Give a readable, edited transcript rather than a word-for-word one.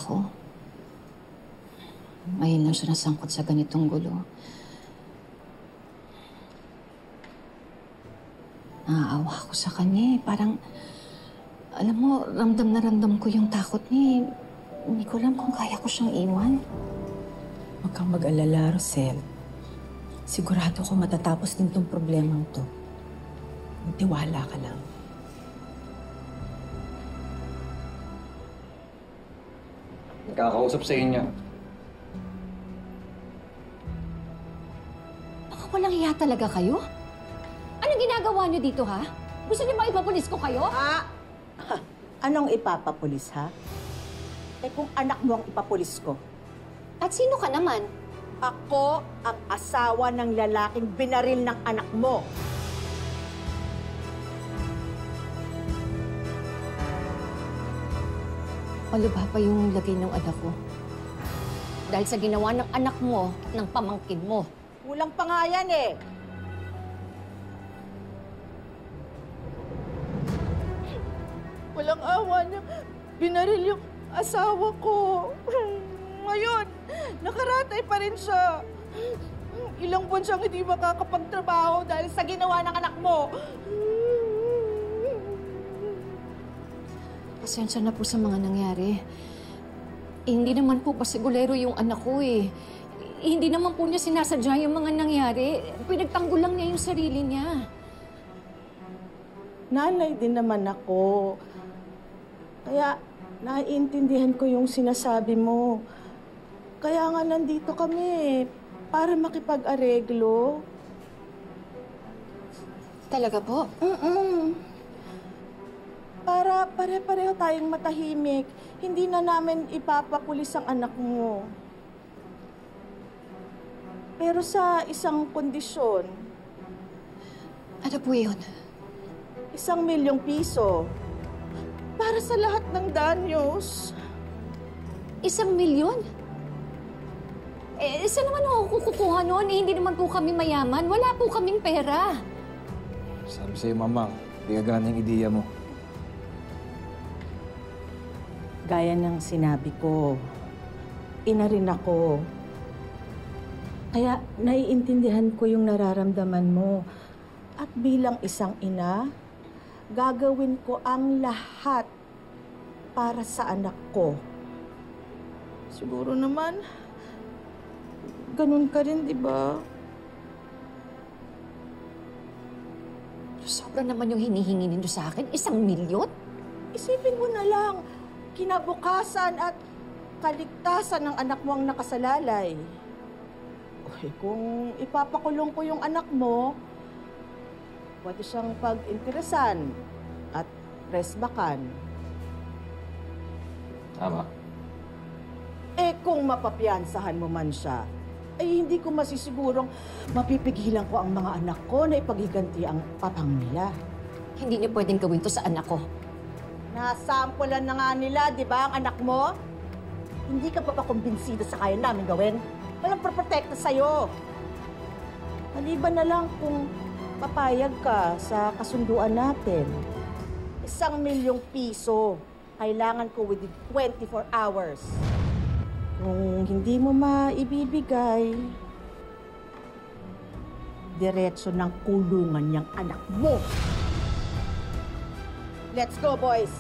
ko. Ngayon lang siya nasangkot sa ganitong gulo. Naaawa ko sa kanya eh. Parang, alam mo, ramdam na ramdam ko yung takot niya. Hindi ko alam kung kaya ko siyang iwan. Huwag kang mag-alala, Rosel. Sigurado ko matatapos din tong problemang to. Magtiwala ka lang. Nakakausap sa inyo. Baka walang hiya talaga kayo? Anong ginagawa niyo dito, ha? Gusto niyo ba ipapulis ko kayo? Anong ipapapulis, ha? Eh kung anak mo ang ipapulis ko. At sino ka naman? Ako ang asawa ng lalaking binaril ng anak mo. Malubha pa yung lagay ng anak ko. Dahil sa ginawa ng anak mo, ng pamangkin mo. Kulang pa nga yan eh. Walang awa niya. Binaril yung asawa ko. Ngayon, nakaratay pa rin siya. Ilang buwan siyang hindi makakapagtrabaho dahil sa ginawa ng anak mo. Pasensya na po sa mga nangyari. Hindi naman po pasigulero yung anak ko eh. Hindi naman po niya sinasadya yung mga nangyari. Pinagtanggol lang niya yung sarili niya. Nanay din naman ako. Kaya naiintindihan ko yung sinasabi mo. Kaya nga nandito kami para makipag-areglo. Talaga po? Para pare-pareho tayong matahimik. Hindi na namin ipapapulis ang anak mo. Pero sa isang kondisyon. Ano po yun? 1,000,000 piso. Para sa lahat ng danyos. 1,000,000? Saan naman ako kukuha nun? Hindi naman po kami mayaman. Wala po kaming pera. Sabi sa'yo, Mamang, hindi ka ganang ideya mo. Gaya ng sinabi ko, ina rin ako. Kaya naiintindihan ko yung nararamdaman mo. At bilang isang ina, gagawin ko ang lahat para sa anak ko. Siguro naman, ganun ka rin, di ba? Sobra naman yung hinihingi ninyo sa akin. 1,000,000? Isipin mo na lang, kinabukasan at kaligtasan ng anak mo ang nakasalalay. Okay, kung ipapakulong ko yung anak mo, pwede siyang pag-interesan at presbakan. Tama. Eh kung mapapiyansahan mo man siya, ay hindi ko masisigurong mapipigilan ko ang mga anak ko na ipaghiganti ang patang nila. Hindi niyo pwedeng gawin to sa anak ko. Nasampulan na nga nila, di ba, ang anak mo? Hindi ka pa kumbinsido sa kaya namin gawin? Walang protekta sa'yo. Maliban na lang kung papayag ka sa kasunduan natin. 1,000,000 piso. Kailangan ko within 24 hours. Kung hindi mo maibibigay, diretso ng kulungan niyang anak mo. Let's go, boys!